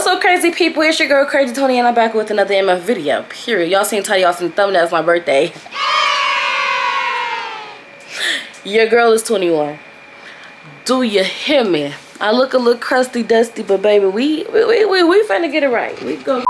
What's up, crazy people? It's your girl Crazy Tony and I'm back with another MF video, period. Y'all seen the title, y'all seen the thumbnail. It's my birthday. Your girl is 21. Do you hear me? I look a little crusty dusty, but baby, we finna get it right. We go.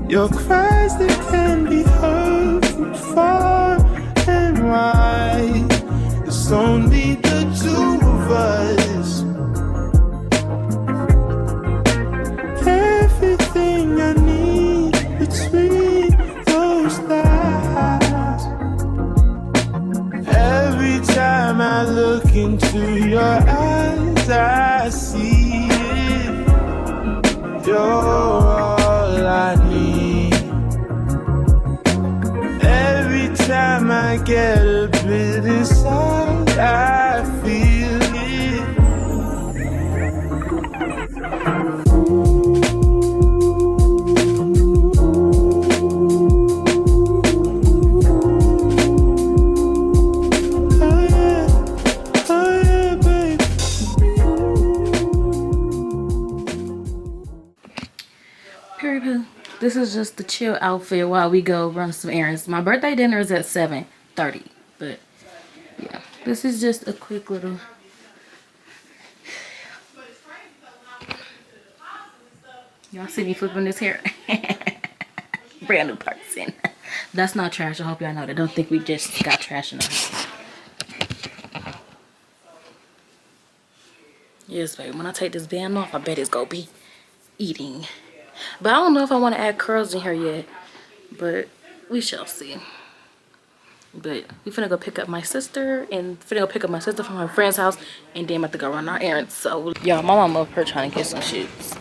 Your cries that can be heard from far and wide. It's only the two of us. Everything I need between those lines. Every time I look into your eyes, I see it. You're all I need. Every time I get a bit inside, I feel it. Oh yeah, baby. Period. This is just the chill outfit while we go run some errands. My birthday dinner is at 7:30, but yeah, this is just a quick little. Y'all see me flipping this hair? Brand new person. That's not trash. I hope y'all know that. Don't think we just got trash in our house. Yes, baby. When I take this band off, I bet it's gonna be eating. But I don't know if I want to add curls in here yet. But we shall see. But we finna go pick up my sister. And finna go pick up my sister from her friend's house. And then I'm about to go run our errands. So, y'all, my mom over here trying to get some shoes.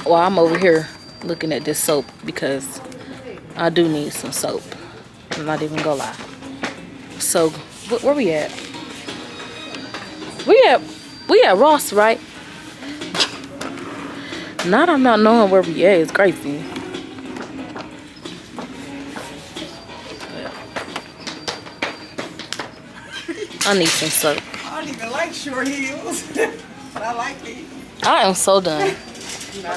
While I'm over here looking at this soap. Because I do need some soap. I'm not even gonna lie. So, where we at? We at Ross, right? Not I'm not knowing where we at. It's crazy. I need some soap. I don't even like short heels, but I like these. I am so done. No.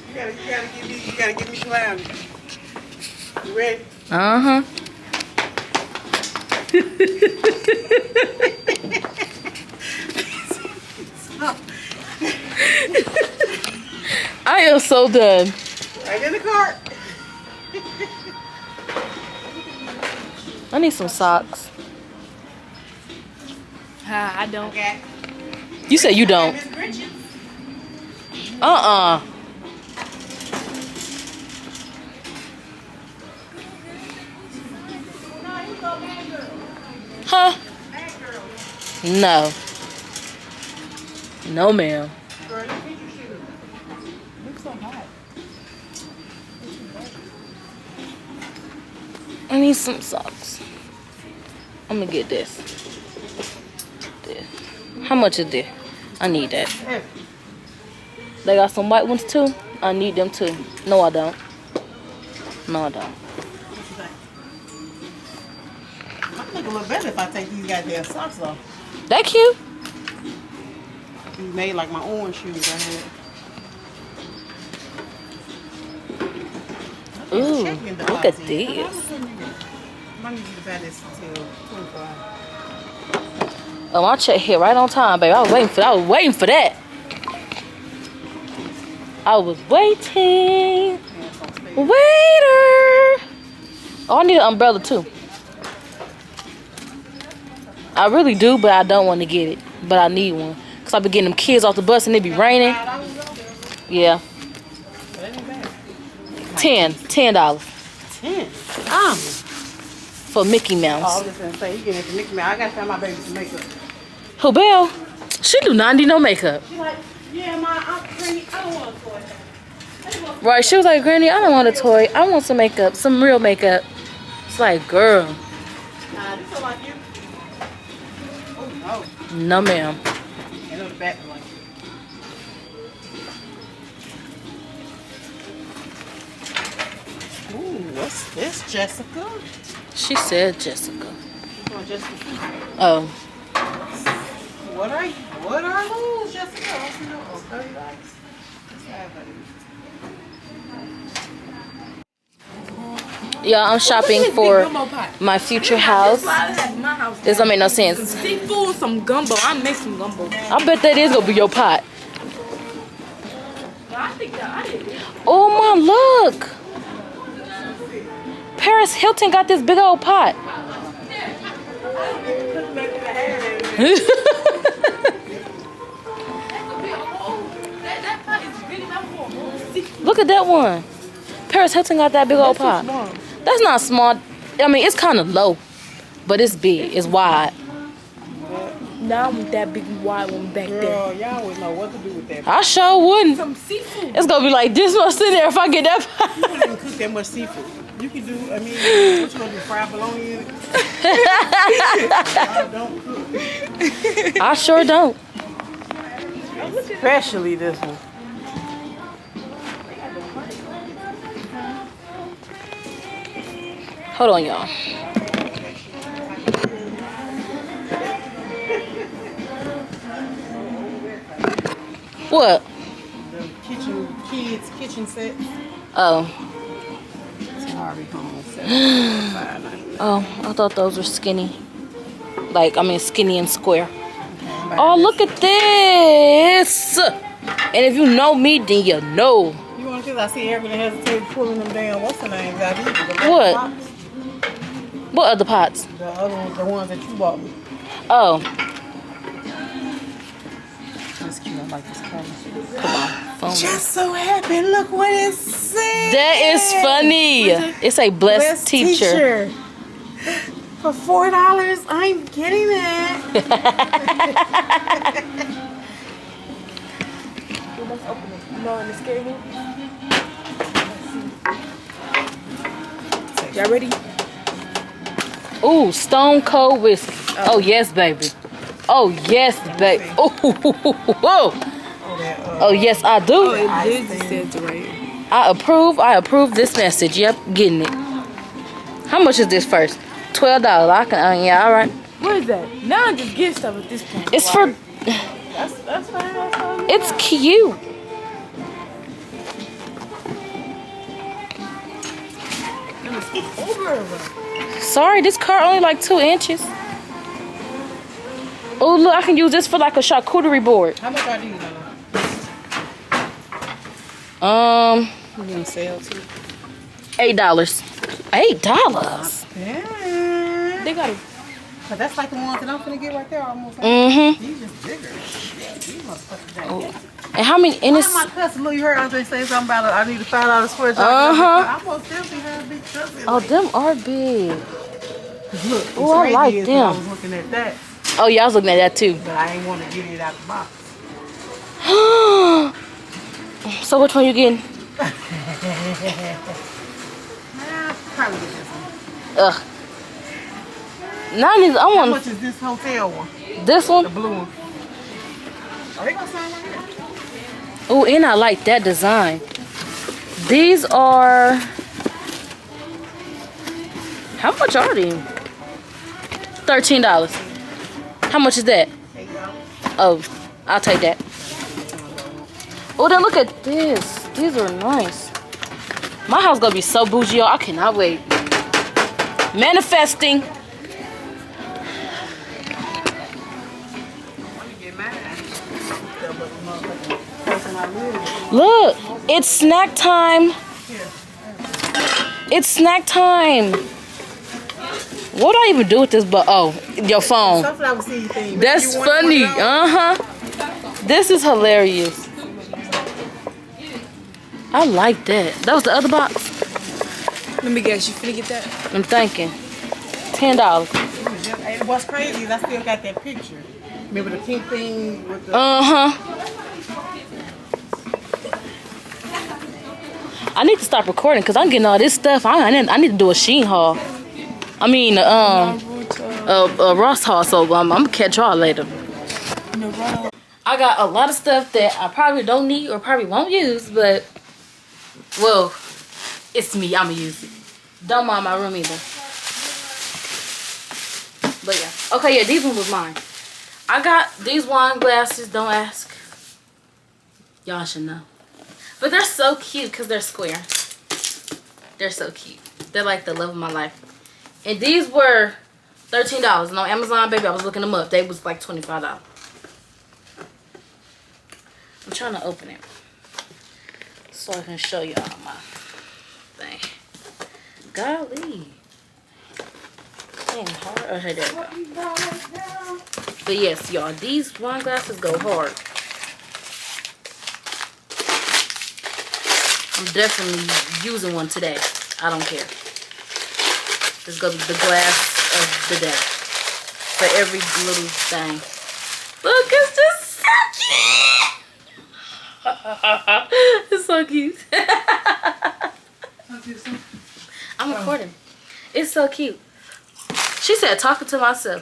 You gotta give me clown. You ready? Uh-huh. I am so done. Right in the cart. I need some socks. I don't. Okay. You said you don't. Miss Gretchen. Uh-uh. Huh? No. No, ma'am. Girl, look at your shoes. Look so hot. I need some socks. I'm gonna get this. This. How much is this? I need that. They got some white ones too? I need them too. No, I don't. No, I don't. I think it look better if I take these goddamn socks off. That cute? You made like my orange shoes I had. Ooh, Checking the look at box in. this. I need you to buy this until 25. Oh, my check hit right on time, baby. I was waiting for that. I was waiting. Waiter. Oh, I need an umbrella too. I really do, but I don't want to get it. But I need one. Because I've been getting them kids off the bus and it be raining. Yeah. $10. $10. For Mickey Oh, I Mouse. was just gonna say, you getting it for Mickey Mouse. I gotta find my baby some makeup. Who, Belle? She do not need no makeup. She's like, yeah, my Aunt Granny, I don't want a toy. Right, she was like, Granny, I don't want a toy. I want some makeup, some real makeup. It's like, girl. Nah, this look like you. Oh, no. No, ma'am. And on the back one. Ooh, what's this, Jessica? She said Jessica. This one, Jessica. Oh. What are those, Jessica? I don't know. Oh, $30. Let's have it. Yeah, I'm shopping for my future house. This don't make no sense. Seafood, some gumbo. I make some gumbo. I bet that is gonna be your pot. I think that I did. Oh my, look. Paris Hilton got this big old pot. Look at that one. Paris Hilton got that big old pot. That's not small. I mean, it's kind of low, but it's big. It's wide. Now with that big wide one back there. Girl, y'all wouldn't know what to do with that. I sure wouldn't. Some seafood. It's gonna be like this much in there if I get that pot. You don't even cook that much seafood. You can do, I mean, what you gonna do, fry bologna in it? Y'all don't cook. I sure don't. Especially this one. Hold on, y'all. What? The kids kitchen set. Oh. Sorry, home. $7.95. Oh, I thought those were skinny. Like, I mean, skinny and square. Oh, look at this. And if you know me, then you know. You want to? I see everybody hesitate pulling them down. What's the names out here? What? Pops? What other pots? The other ones, the ones that you bought me. Oh. That's cute. I like this color. Come on. Phone. Just so happy. Look what it says. That is funny. It's a blessed teacher. For $4, I'm getting that. Let's open it. You know in the scary movie? So Y'all ready? Ooh, Stone Cold whiskey. Oh yes, baby. Oh yes, baby. Oh, whoa. Oh yes, I do. Oh, it literally says it right here. I approve. I approve this message. Yep, getting it. How much is this first? $12. I can. Yeah, all right. What is that? Now I just get stuff at this point. It's for. That's fine. That's fine. It's cute. Sorry, this card only like 2 inches. Oh look, I can use this for like a charcuterie board. How much are these on? You gonna sell too? $8. $8. Yeah. They got it. But that's like the ones that I'm finna get right there almost. Mm-hmm. These just bigger. Yeah, these motherfuckers. And how many? And it's. My cousin, look, you heard I was say something about I need to find out a sweatshirt. Uh-huh. I most definitely heard a big cousin. Oh, them are big. Look, Oh, I like I them. was looking at that, Oh, yeah, I was looking at that too. but I ain't want to get it out the box. So which one you getting? Nah, probably get this one. Ugh. Now I How want much is this hotel one? this The one. blue one. Are they gonna sign right here? Oh, and I like that design. These are. How much are they? $13. How much is that? Oh, I'll take that. Oh, then look at this. These are nice. My house gonna be so bougie, y'all. I cannot wait. Manifesting. Look, it's snack time. It's snack time. What do I even do with this? But oh, your phone. Sunflower seed thing. That's You want funny. one of those? This is hilarious. I like that. That was the other box. Let me guess, you finna get that? I'm thinking. $10. And what's crazy is I still got that picture. Remember the pink thing with the... I need to stop recording because I'm getting all this stuff. I need to do a Shein haul. I mean, Ross haul. So I'm gonna catch y'all later. I got a lot of stuff that I probably don't need or probably won't use, but well, it's me. I'ma use it. Don't mind my room either. But yeah. Okay, yeah, these ones was mine. I got these wine glasses. Don't ask. Y'all should know. But they're so cute because they're square. They're so cute. They're like the love of my life. And these were $13. And on Amazon, baby, I was looking them up. They was like $25. I'm trying to open it so I can show y'all my thing. Golly. Dang, hard. Okay, there we go. But yes, y'all, these wine glasses go hard. I'm definitely using one today. I don't care. This is going to be the glass of the day. For every little thing. Look, it's just so cute. It's so cute. I'm recording. It's so cute. She said talking to myself.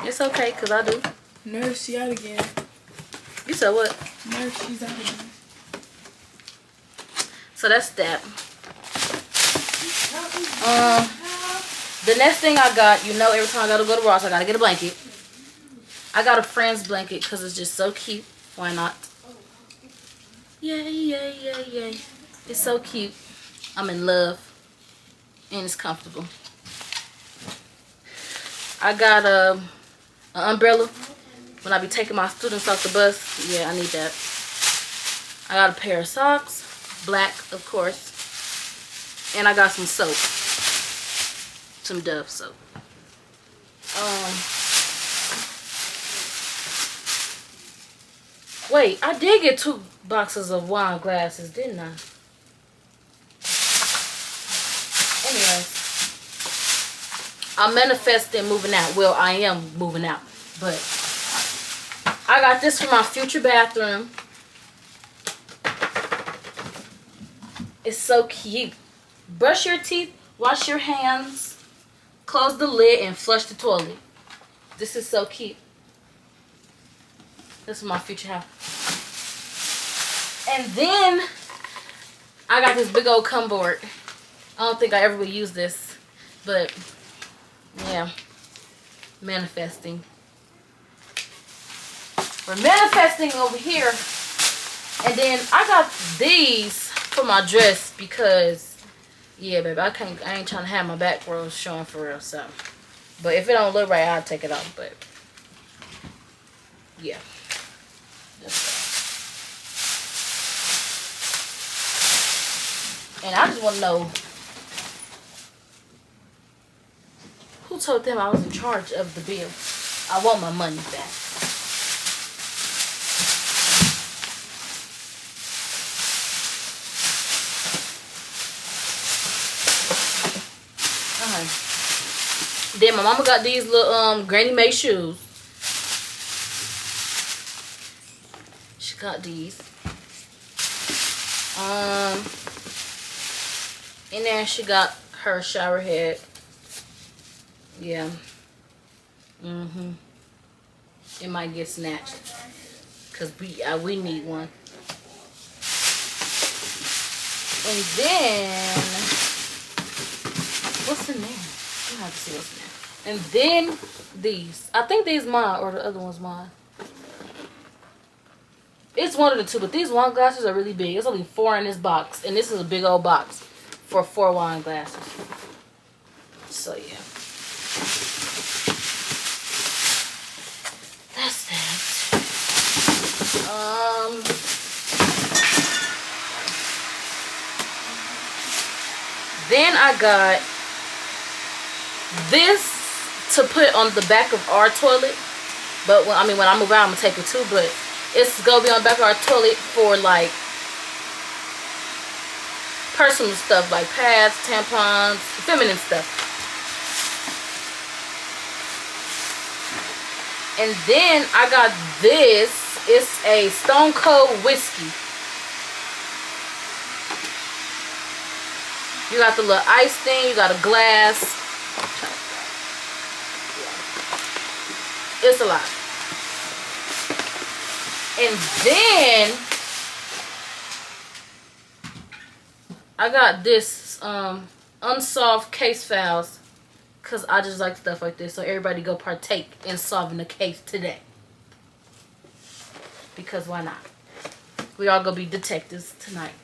It's okay, because I do. Nurse, she out again. You said what? Nurse, she's out again. So that's that. The next thing I got, you know, every time I gotta go to Ross, I gotta get a blanket. I got a friend's blanket because it's just so cute. Why not? Yay, yay, yay, yay. It's so cute. I'm in love. And it's comfortable. I got an umbrella when I be taking my students off the bus. Yeah, I need that. I got a pair of socks. Black, of course. And I got some soap. Some Dove soap. Wait, I did get 2 boxes of wine glasses, didn't I? Anyways. I'm manifesting moving out. Well, I am moving out. But I got this for my future bathroom. It's so cute. Brush your teeth, wash your hands, close the lid, and flush the toilet. This is so cute. This is my future house. And then I got this big old cumboard. I don't think I ever will use this, but yeah, manifesting. We're manifesting over here. And then I got these for my dress because, yeah, baby, I ain't trying to have my back rolls showing for real. So, but if it don't look right, I'll take it off. But yeah, and I just want to know who told them I was in charge of the bill. I want my money back. Then my mama got these little Granny Mae shoes. She got these. And then she got her shower head. Yeah. It might get snatched because we need one. And then what's in there? I have to see what's in there. And then these. I think these mine or the other one's mine. It's one of the two, but these wine glasses are really big. It's only 4 in this box, and this is a big old box for 4 wine glasses. So yeah, that's that. Then I got this to put on the back of our toilet, but when I move out, I'm gonna take it too. But it's gonna be on the back of our toilet for like personal stuff, like pads, tampons, feminine stuff. And then I got this. It's a Stone Cold whiskey. You got the little ice thing. You got a glass. It's a lot. And then I got this unsolved case files because I just like stuff like this. So everybody go partake in solving the case today. Because why not? We all gonna be detectives tonight.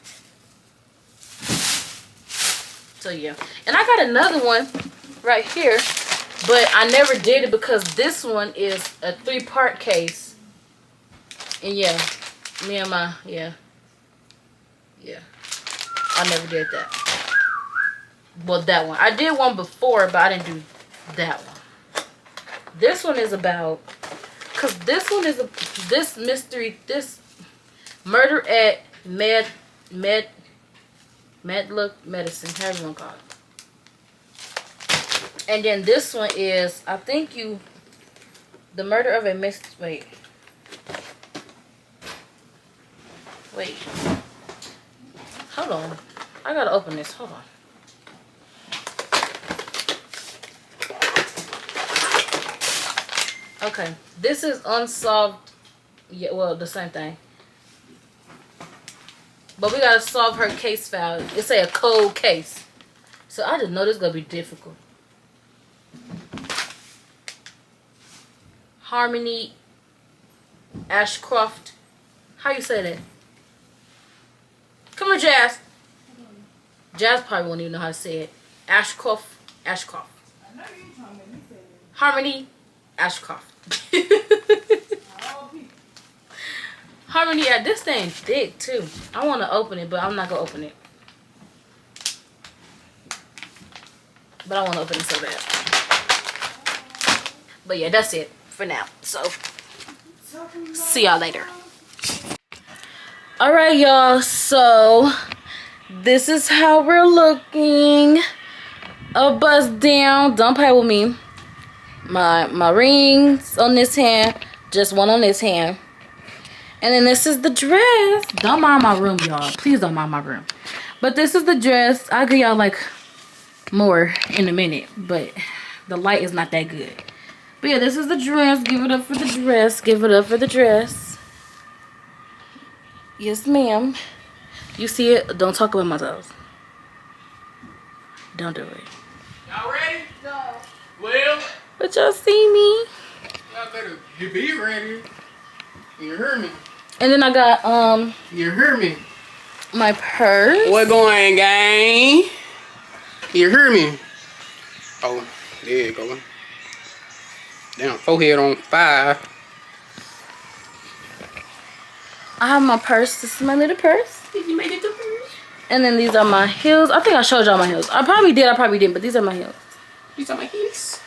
So yeah. And I got another one right here. But I never did it because this one is a 3-part case. And yeah, yeah. I never did that. Well, that one. I did one before, but I didn't do that one. This one is about, because this one is this murder at Medlook Medicine, however you want to call it. And then this one is, I think the murder of a wait. Hold on. I gotta open this. Hold on. Okay. This is unsolved. Yeah, well, the same thing. But we gotta solve her case file. It's a cold case. So I just know this is gonna be difficult. Harmony Ashcroft. How you say that? Come here, Jazz. Jazz probably won't even know how to say it. Ashcroft. I know you told me to say it. Harmony Ashcroft. Harmony, this thing thick too. I want to open it, but I'm not going to open it. But I want to open it so bad. But yeah, that's it for now. So, see y'all later. Alright, y'all. So, this is how we're looking. A bust down. Don't play with me. My rings on this hand. Just one on this hand. And then this is the dress. Don't mind my room, y'all. Please don't mind my room. But this is the dress. I'll give y'all like more in a minute, but the light is not that good. But yeah, this is the dress. Give it up for the dress. Give it up for the dress. Yes, ma'am. You see it? Don't talk about my toes. Don't do it. Y'all ready? No. Well, But y'all see me. y'all better be ready. You hear me? And then I got You hear me? my purse. What going, gang? You hear me? Oh, there you go. Damn, forehead on 5. I have my purse. This is my little purse. You made it to purse. And then these are my heels. I think I showed y'all my heels. I probably did. I probably didn't. But these are my heels. These are my heels.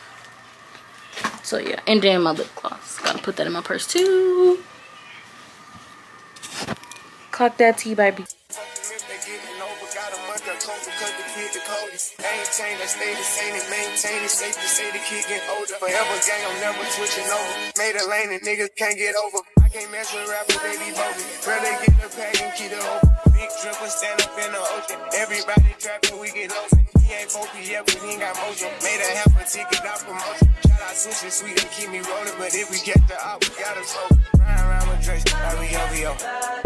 So yeah. And then my lip gloss. Gotta put that in my purse too. Clock that T, baby. Ain't changed, I stay the same and maintain it. Safe to say the kid get older. Forever gang, I'm never switching over. Made a lane and niggas can't get over. I can't mess with rappers, they be bogus. Rather get the pack and keep it open. Big dripper stand up in the ocean. Everybody trapping, we get lost. He ain't focused yet, but he ain't got motion. Made a half a ticket out promotion. Shout out sushi sweet and keep me rolling. But if we get the op, we gotta slow. Ryan around with Drake, OVO.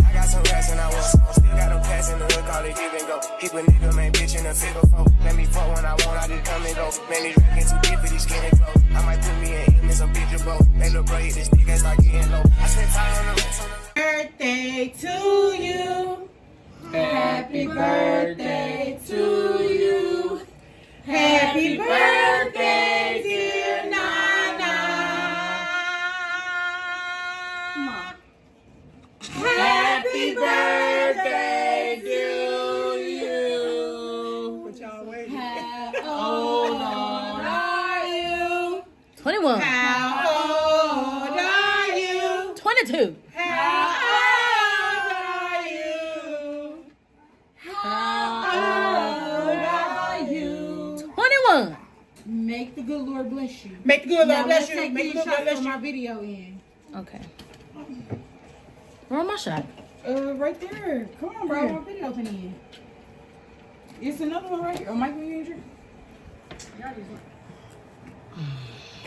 I got some rats and I want some. Still got a pass in the hood, call it give and go. Keep a nigga, man, bitch in a figure four. Let me fuck when I want, I just come and go. Man, these rackets too deep for these skinny clothes. I might put me in some bitch or both. They look bro, hit this nigga start getting low. I spent time on the rest on the Birthday to you. Happy birthday to you. Happy birthday, dear Nana. Happy birthday to you. What y'all waiting? How old are you? 21. How old are you? 22. How old are you? How old are you? 21. Make the good Lord bless you. Make the good Now Lord bless let's you. take Make the these good Lord shots bless for you. my video in. Okay. Where am I shot? Right there. Come on, bro. Where? My video can end. It's another one right here. Oh, Michael, you injured?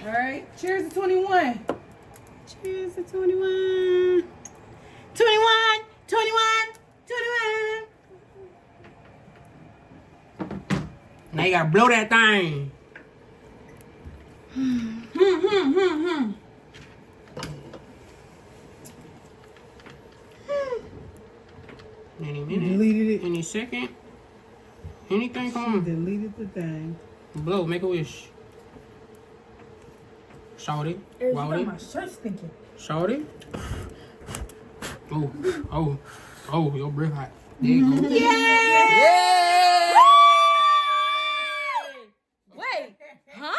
All right. Cheers to 21. Cheers to 21. 21. 21. 21. Now you gotta blow that thing. Any minute. Deleted it. Any second. Anything, come on. Deleted the thing. Blow, make a wish. Shorty. Wowdy. My shirt's stinking. Shorty. Oh, your breath hot. There you go. Wait. Huh?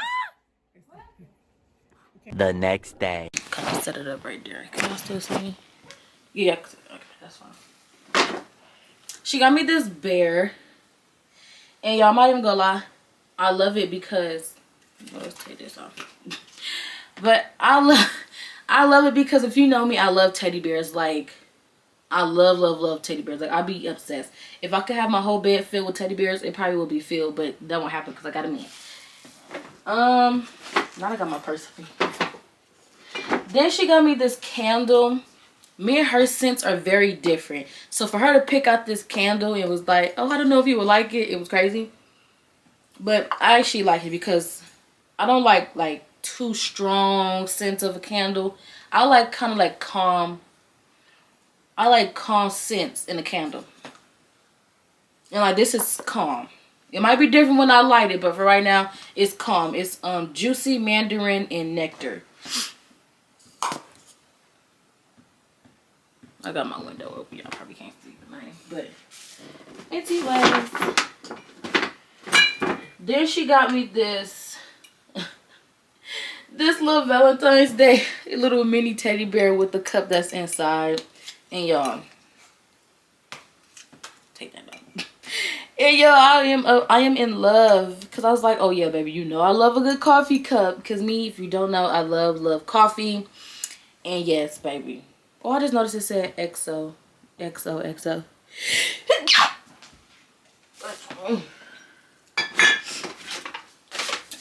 The next day. Can I set it up right there? Can I still see me? Yeah. Okay, that's fine. She got me this bear. And y'all might even go lie. I love it because... Well, let's take this off. But I love it because if you know me, I love teddy bears. Like, I love teddy bears. Like, I'd be obsessed. If I could have my whole bed filled with teddy bears, it probably would be filled. But that won't happen because I got a man. Now I got my purse. Then she got me this candle. Me and her scents are very different. So for her to pick out this candle, it was like, oh, I don't know if you would like it. It was crazy. But I actually like it because I don't like too strong scents of a candle. I like kind of like calm. I like calm scents in a candle. And like this is calm. It might be different when I light it, but for right now, it's calm. It's juicy mandarin and nectar. I got my window open. Y'all probably can't see the name, but anyways. Then she got me this little Valentine's Day little mini teddy bear with the cup that's inside. And y'all, take that out. And y'all, I am in love because I was like, oh yeah, baby, you know I love a good coffee cup. Because me, if you don't know, I love coffee. And yes, baby. Oh, I just noticed it said XO. XO.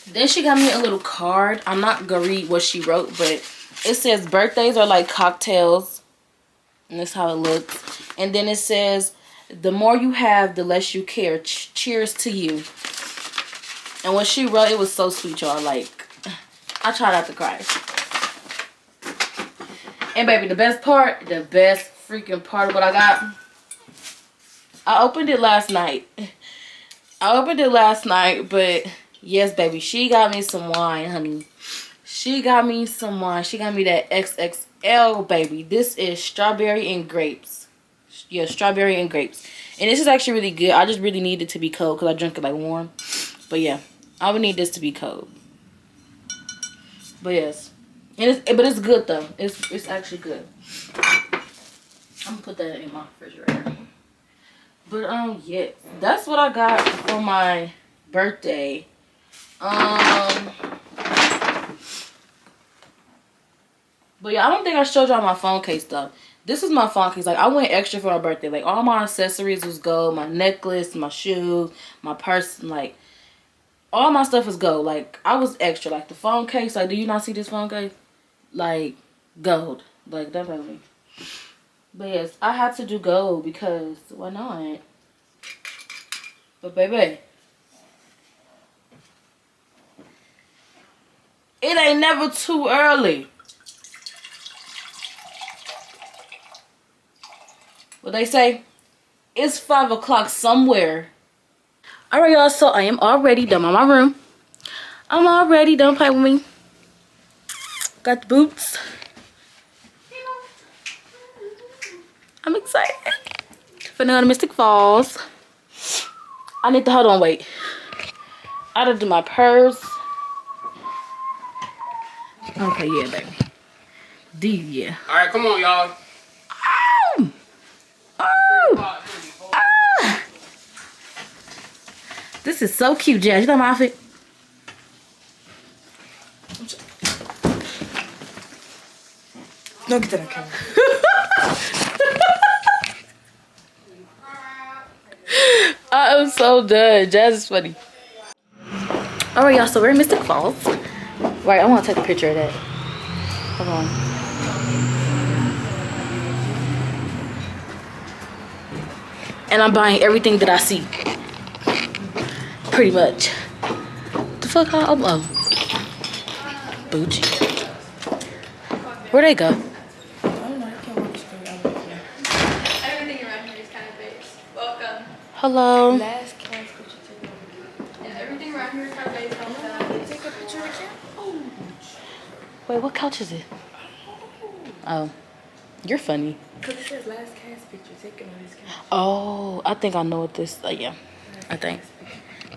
Then she got me a little card. I'm not gonna read what she wrote, but it says birthdays are like cocktails. And that's how it looks. And then it says, the more you have, the less you care. Cheers to you. And what she wrote, it was so sweet, y'all. Like, I tried not to cry. And baby, the best freaking part of what I got, I opened it last night. But yes, baby, she got me some wine, honey. She got me some wine. She got me that XXL, baby. This is strawberry and grapes. Yeah, strawberry and grapes. And this is actually really good. I just really need it to be cold because I drink it like warm. But yeah, I would need this to be cold. But yes. But it's good though. It's actually good. I'm gonna put that in my refrigerator. But yeah, that's what I got for my birthday. But yeah, I don't think I showed y'all my phone case though. This is my phone case. Like, I went extra for my birthday. Like, all my accessories was gold. My necklace, my shoes, my purse, like, all my stuff was gold. Like, I was extra. Like, the phone case, like, do you not see this phone case? Like, gold. Like, definitely. But yes, I had to do gold because why not? But baby, it ain't never too early. What they say? It's 5 o'clock somewhere. Alright, y'all, so I am already done on my room. I'm already done playing with me. Got the boots. I'm excited. Finna go to Mystic Falls. I need to, hold on, wait. I gotta do my purse. Okay, yeah, baby. Yeah. Alright, come on, y'all. Oh! Oh! Ah! This is so cute, Jazz. You know my outfit? Don't get that on camera. I am so done. Jazz is funny. Alright, y'all, so we're in Mystic Falls. Right, I want to take a picture of that. Hold on. And I'm buying everything that I see. Pretty much. The fuck, oh, Bougie. Where'd they go? Everything around here is kind of big. Welcome. Hello. Last cast picture too. Yeah, everything around here is kind of big. Welcome. Take a picture of the camera. Oh. Wait, what couch is it? Oh, you're funny. Because it says last cast picture taken on this couch. Oh, I think I know what this. Yeah, I think.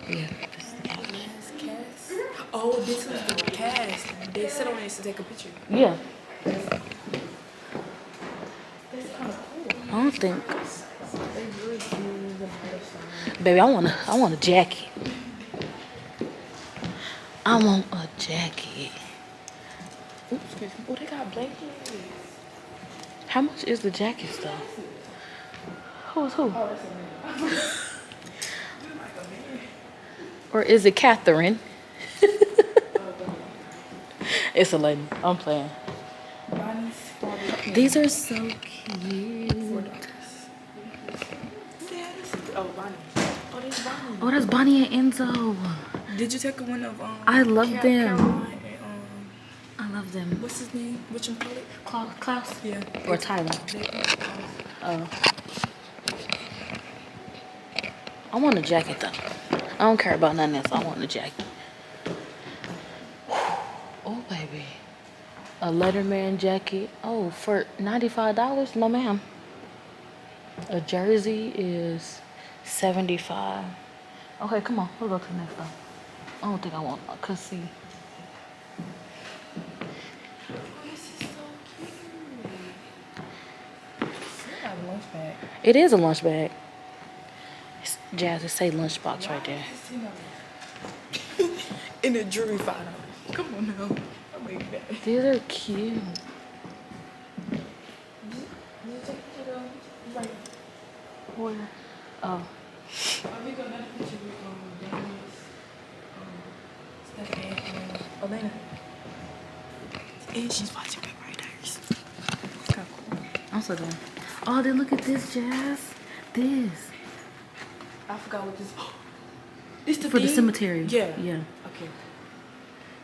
Yeah. Last cast? Oh, this was the cast. They sit on this to take a picture. Yeah. That's kind of cool. I don't think. They really do the butterfly. Baby, I want a jacket. I want a jacket. Oops, excuse me. Oh, they got blankets. How much is the jacket though? Who's who? Oh, that's a man. Or is it Catherine? It's a lady. I'm playing. Bonnie's father. These are so cute. $4. Yeah, this is, oh, Bonnie. Oh, there's Bonnie. Oh, that's Bonnie and Enzo. Did you take one of I love them. Caroline and, I love them. what's his name? What you call it? Klaus? Yeah. Or Tyler? Oh. I want a jacket though. I don't care about nothing else. I want a jacket. Oh, baby. A Letterman jacket. Oh, for $95? No, ma'am. A jersey is $75. Okay, come on. We'll go to the next one. I don't think I want. Cause see. This is so cute. It's like a lunch bag. It is a lunch bag. It's, Jazz, it say lunchbox right there. In the jewelry $5. Come on now. I'm making that. These are cute. Where? Oh. That's Elena. And she's watching Vampire Diaries. It's kind of cool. I'm so done. Oh, then look at this, Jazz. This. I forgot what this. This the For the thing? cemetery. Yeah. Yeah. Okay.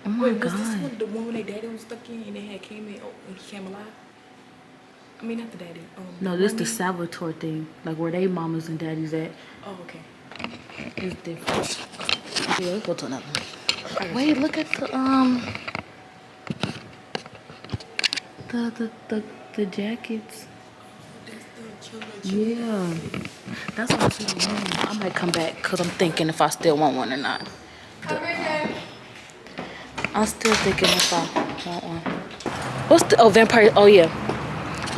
Oh my Wait, was God. this one the one when their daddy was stuck in and they had came in? Oh, and he came alive. I mean, not the daddy. No, this the Salvatore thing. Like where they mamas and daddies at. Oh, okay. It's different. Yeah, let's go to another one. Wait, look at the jackets. Yeah. That's what I said. I might come back because I'm thinking if I still want one or not. I'm still thinking if I want one. What's the vampire? Oh yeah,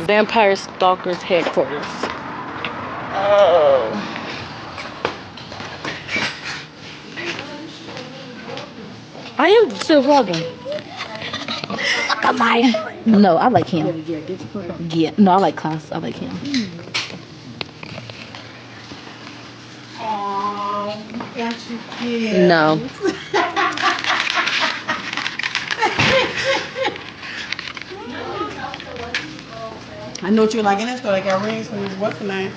Vampire Stalkers headquarters. Oh. I am still vlogging. Am I? No, I like him. Yeah, no, I like Klaus. I like him. Got you kid. No. I know what you're like in that store. They got rings from what's the name?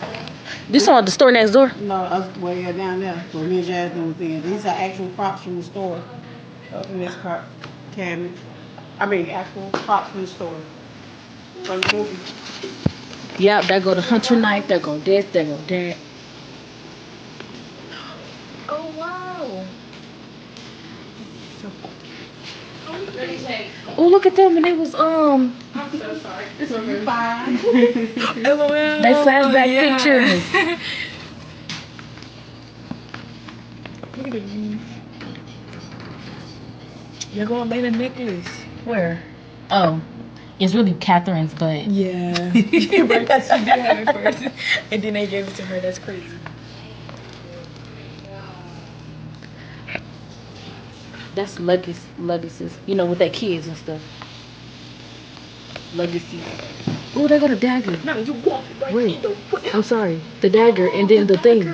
This on the store next door? No, well, yeah, down there. Where me and Jasmine was in. These are actual props from the store. Up in this cabinet. I mean, actual props from the store. From the movie. Yep, there go the hunter knife. There go this. There go that. Oh wow. Oh, look at them, and it was I'm so sorry. It's okay. Fine. they flashback pictures. Look at it. You're going to lay the necklace. Where? Oh, it's really Catherine's, but Yeah. But that's she did have it first. And then they gave it to her. That's crazy. that's legacies. You know, with their kids and stuff. Legacies. Oh, they got a dagger. No, you walk right Wait, in the way. I'm sorry. The dagger, and then the thing,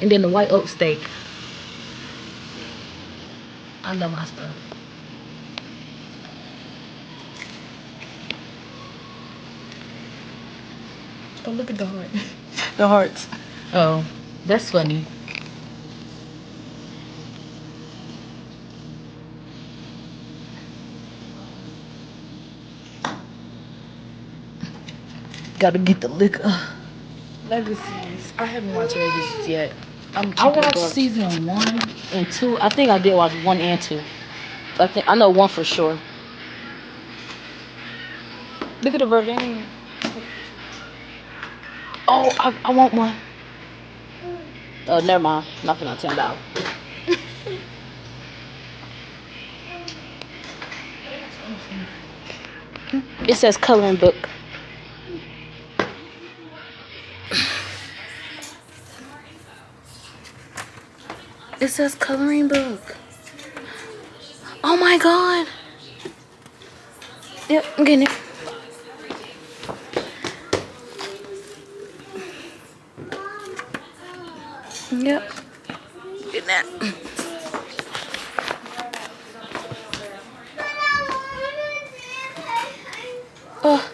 and then the white oak steak. I love my stuff. Oh, look at the heart. The hearts. Oh, that's funny. Gotta get the liquor. Legacies. I haven't watched Legacies yet. I watched season 1 and 2. I think I did watch 1 and 2. I know 1 for sure. Look at the Virgin. Oh, I want one. Oh, never mind. Nothing on $10. It says coloring book. It says coloring book. Oh my God. Yep, I'm getting it. Yep. Getting that. Oh,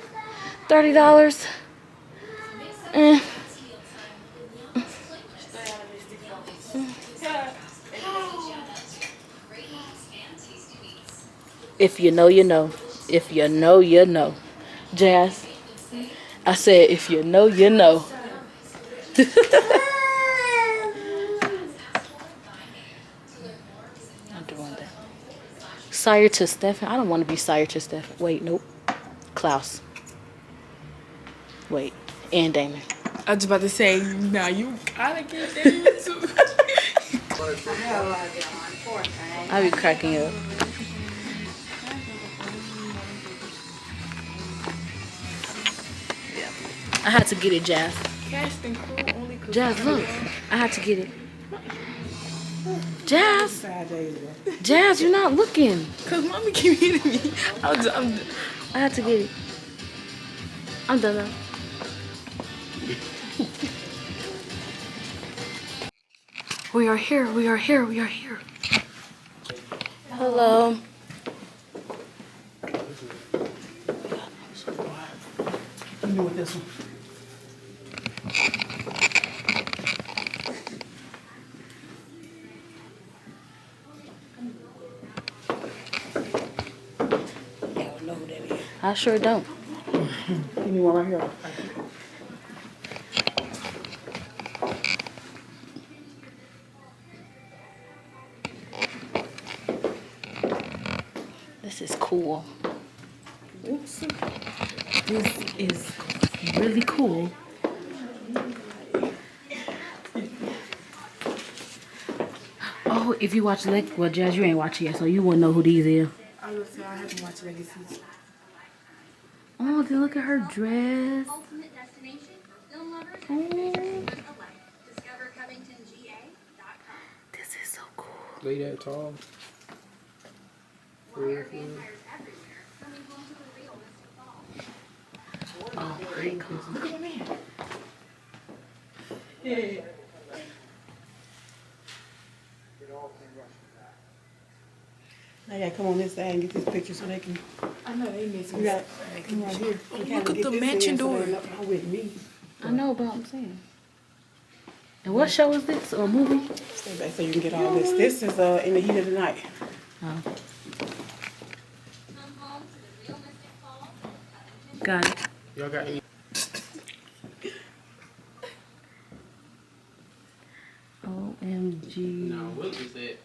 $30. If you know, you know. If you know, you know. Jazz, I said, if you know, you know. I'm doing that. Sire to Stefan. I don't want to be sire to Stefan. Wait, nope. Klaus. Wait, and Damon. I was about to say, nah, you gotta get Damon too. I be cracking up. Yeah. I had to get it, Jazz. Cast and crew only. Jazz, look. I had to get it. Jazz. Jazz, you're not looking. Cause mommy keep hitting me. I had to get it. I'm done now. We are here. We are here. We are here. Hello. Let me with this one. Yeah, I don't know who that is. I sure don't. Give me one right here. This is cool. Oops. This is really cool. Oh, if you watch well, Jazz, you ain't watching yet, so you wouldn't know who these is. I was say I haven't watched Legacy. Oh, then look at her dress. Ultimate destination for film lovers Oh, alike. Discover CovingtonGA.com. this is so cool. Lay that tall. Vampires everywhere, coming home to the realistic fall. Oh my god. Look at my man. Yeah. Now you gotta come on this side and get this picture so they can. I know they missing. You gotta come right here. Look at the matching door. Not with me. I know, but I'm saying. And what show is this or movie? Stay back so you can get all this. This is in the heat of the night. Oh, Come home to the realistic fall. got it. Y'all got any? OMG. No, what is that?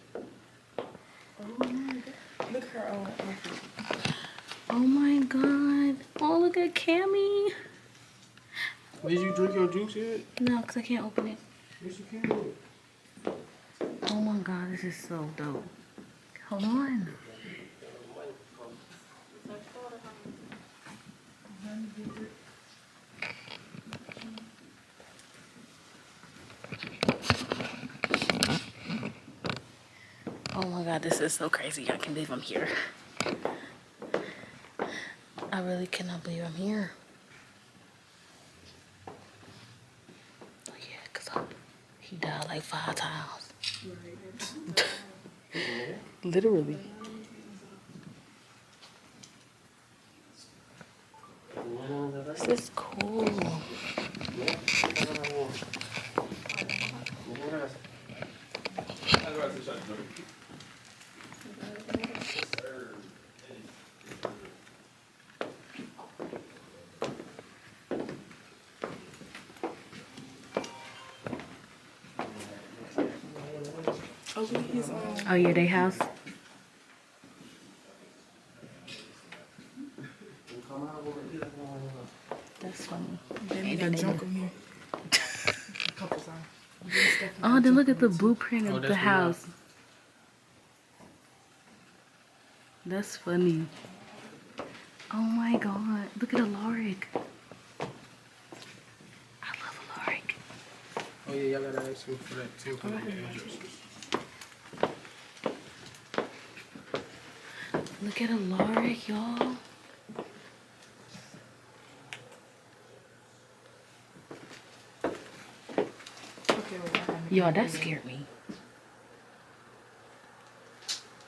Look at her own outfit. Oh my god. Oh, look at Cammy. Did you drink your juice yet? No, because I can't open it. Yes, you can do it. Oh my god, this is so dope. Hold on. Oh my god, this is so crazy. I can't believe I'm here. I really cannot believe I'm here. Oh yeah, because he died like 5 times. Literally. This is cool. Oh, look at his Oh yeah, they house. That's funny. They got junk on here. A couple times. Oh, then look at the blueprint of Oh, the that's house. That's funny. Oh my god. Look at Alaric. I love Alaric. Oh yeah, y'all gotta ask me for that temple address. Look at Alaric, y'all. Okay, wait, I gotta make Y'all, that scared me.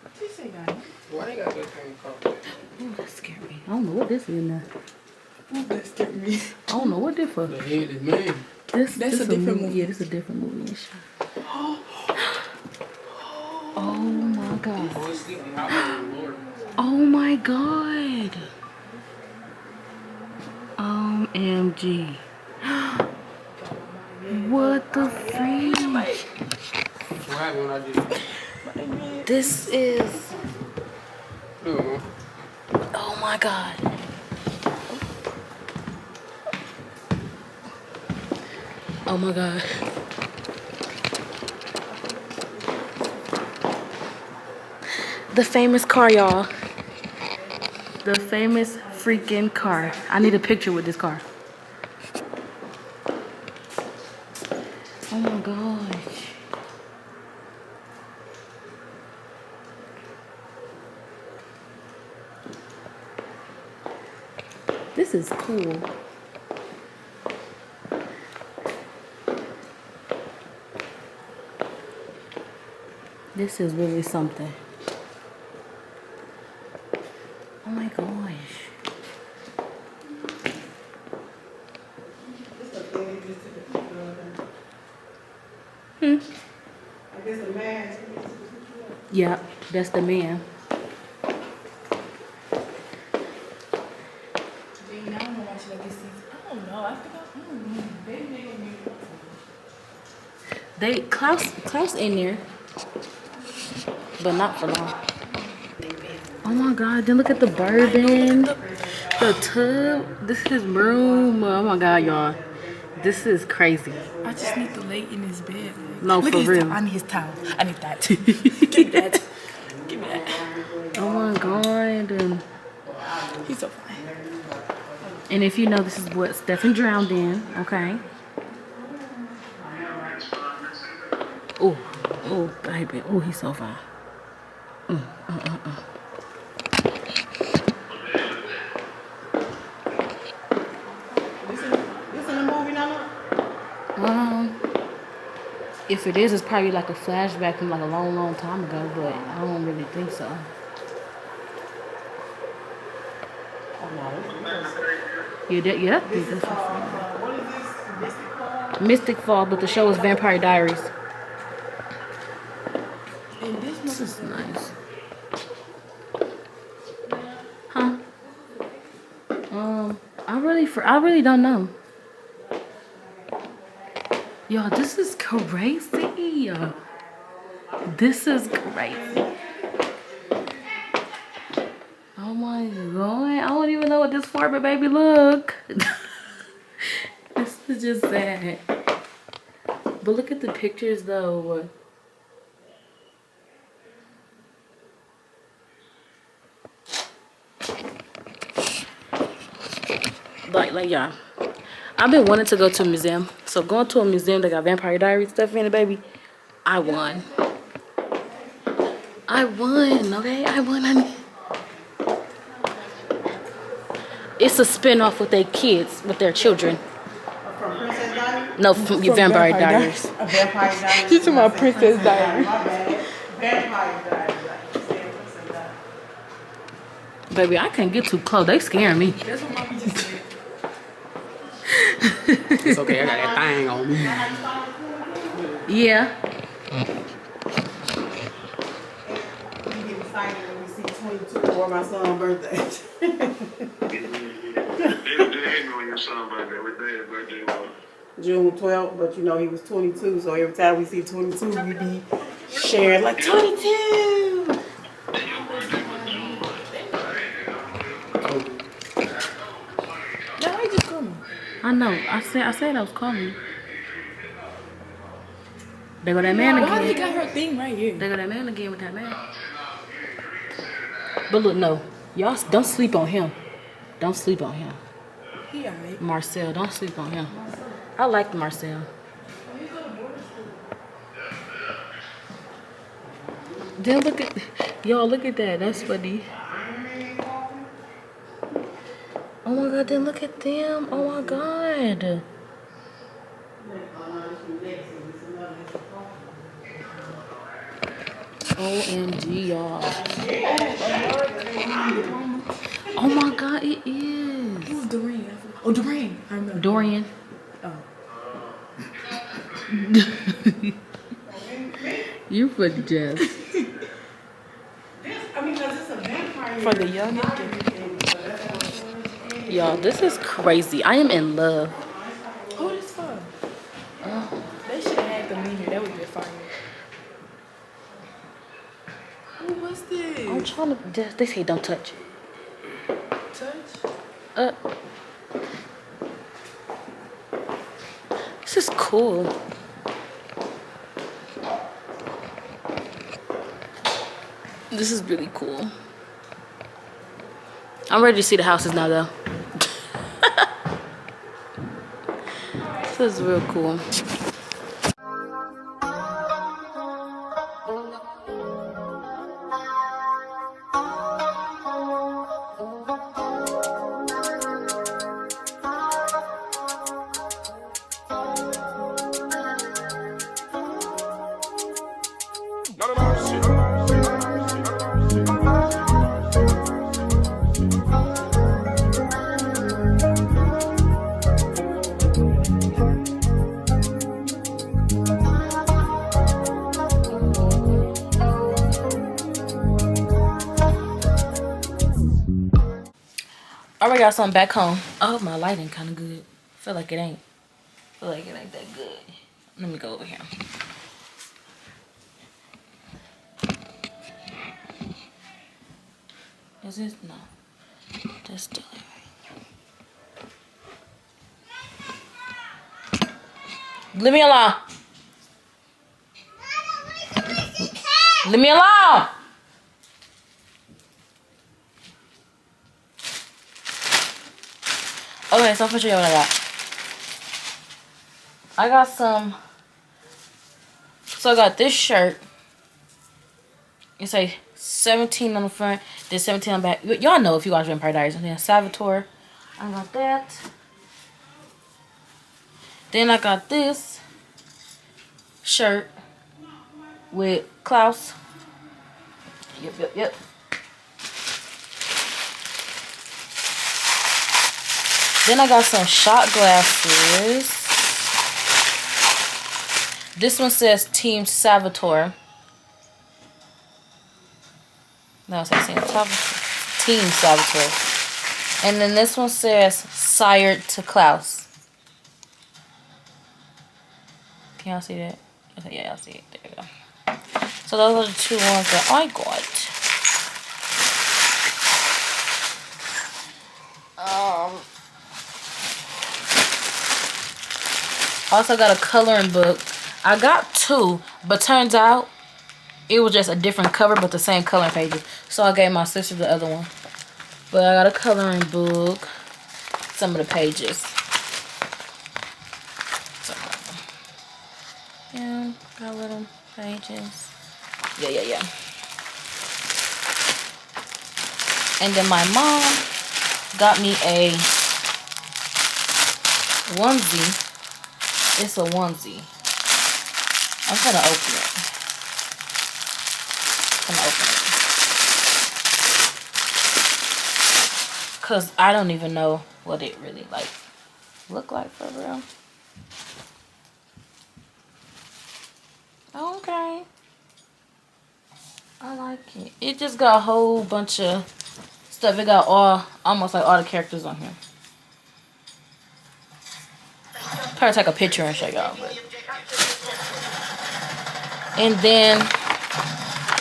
What you say, guys? Why they got that thing called that? Oh, that scared me. I don't know what this is in there. Oh, that scared me. I don't know what this for. The headless man. That's a different movie. Yeah, this is a different movie and shit. Oh my god. Oh, it's sleeping out of the Lord. Oh my god. OMG. What the freak? What happened when I did? This is. No. Oh my god. Oh my god. The famous car, y'all. The famous freaking car. I need a picture with this car. Oh my gosh. This is cool. This is really something. my gosh. I guess the man. Yeah, that's the man. Dang, I don't know why she like this season. I don't know. I think I don't know. They made me. They Klaus in there, but not for long. Oh my God! Then look at the bourbon, the tub. This is room. Oh my God, y'all! This is crazy. I just need to lay in his bed. No, Look for at his real. towel. I need his towel. I need that. Give me that. Give me that. Oh my God! He's so fine. And if you know, this is what Stefan drowned in. Okay. Oh, oh, baby. Oh, he's so fine. This in the movie now? If it is, it's probably like a flashback from like a long, long time ago, but I don't really think so. Yeah, yeah. This is what is this? Mystic Fall? Mystic Fall, but the show is Vampire Diaries. And This is nice. Huh? I really don't know. Yo, this is crazy. This is crazy. Oh my God. I don't even know what this for, but baby, look. This is just sad. But look at the pictures though. Like y'all, I've been wanting to go to a museum. So going to a museum that got Vampire Diaries stuff in it, baby, I won. I won, okay? I won, honey. It's a spin-off with their kids, with their children. From Princess Diaries? No, from your Vampire Diaries. A Vampire Diaries. She's talking about Princess Diaries. My bad. Vampire Diaries. Like, you said Princess Diaries. Baby, I can't get too close. They scaring me. That's what mommy just said. It's okay, I got that thing on me. Yeah. We get excited when we see 22 for my son's birthday. June 12th, but you know he was 22, so every time we see 22, we be sharing like 22. Now I just come. I know. I said I was calling. They go that man Why they again. got her thing right here? They go that man again with that man. But look, no. Y'all don't sleep on him. Don't sleep on him. He alright. Marcel, don't sleep on him. I like Marcel. Then look at y'all, look at that. That's funny. Oh my God, then look at them. Oh my God. OMG, y'all. Oh my God, it is. Who's Doreen? Oh, Doreen. I remember. Dorian. Oh. You're funny, Jess. I mean, because it's a vampire. For the youngest. Y'all, this is crazy. I am in love. Who this for? They should have had them in here. That would be fire. Who was this? I'm trying to. They say don't touch. Touch? This is cool. This is really cool. I'm ready to see the houses now, though. This is real cool. already got something back home. Oh, my lighting kind of good. Feel like it ain't. Feel like it ain't that good. Let me go over here. Is this? No. That's still it. Leave me alone. Leave me alone. Okay, so I'm gonna show you what I got. I got some. So I got this shirt. It's like 17 on the front, then 17 on the back. Y'all know if you watch Vampire Diaries. And then Salvatore. I got that. Then I got this shirt with Klaus. Yep. Then I got some shot glasses. This one says Team Salvatore. No, it says Team Salvatore. And then this one says Sired to Klaus. Can y'all see that? Okay, yeah, y'all see it. There you go. So those are the two ones that I got. Also got a coloring book. I got two, but turns out it was just a different cover, but the same coloring pages. So I gave my sister the other one. But I got a coloring book. Some of the pages. Yeah, got little pages. Yeah. And then my mom got me a onesie. It's a onesie. I'm gonna open it. Cause I don't even know what it really like look like for real. Okay. I like it. It just got a whole bunch of stuff. It got almost like all the characters on here. Probably take a picture and show y'all. And then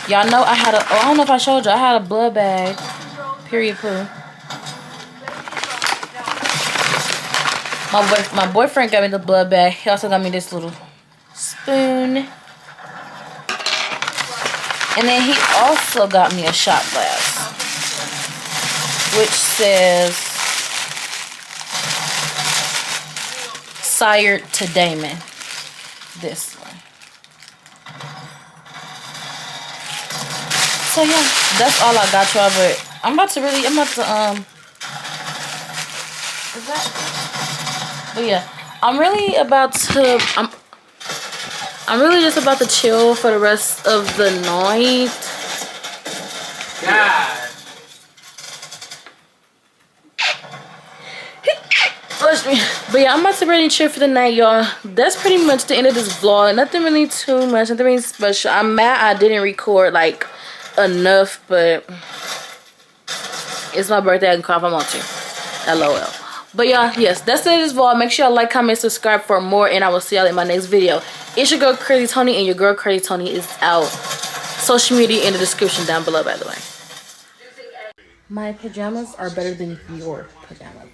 y'all know I had I don't know if I showed you. I had a blood bag. Period poo. My boyfriend got me the blood bag. He also got me this little spoon. And then he also got me a shot glass, which says Sired to Damon. This one. So yeah, that's all I got y'all, but I'm about to is that? But yeah, I'm really just about to chill for the rest of the night. God. But yeah, I'm about to really chill for the night, y'all. That's pretty much the end of this vlog. Nothing really too much, nothing really special. I'm mad I didn't record like enough, but it's my birthday. I can cry if I want to. LOL. But y'all, yes, that's the end of this vlog. Make sure y'all like, comment, subscribe for more, and I will see y'all in my next video. It's your girl Crazy Tony, and your girl Crazy Tony is out. Social media in the description down below, by the way. My pajamas are better than your pajamas.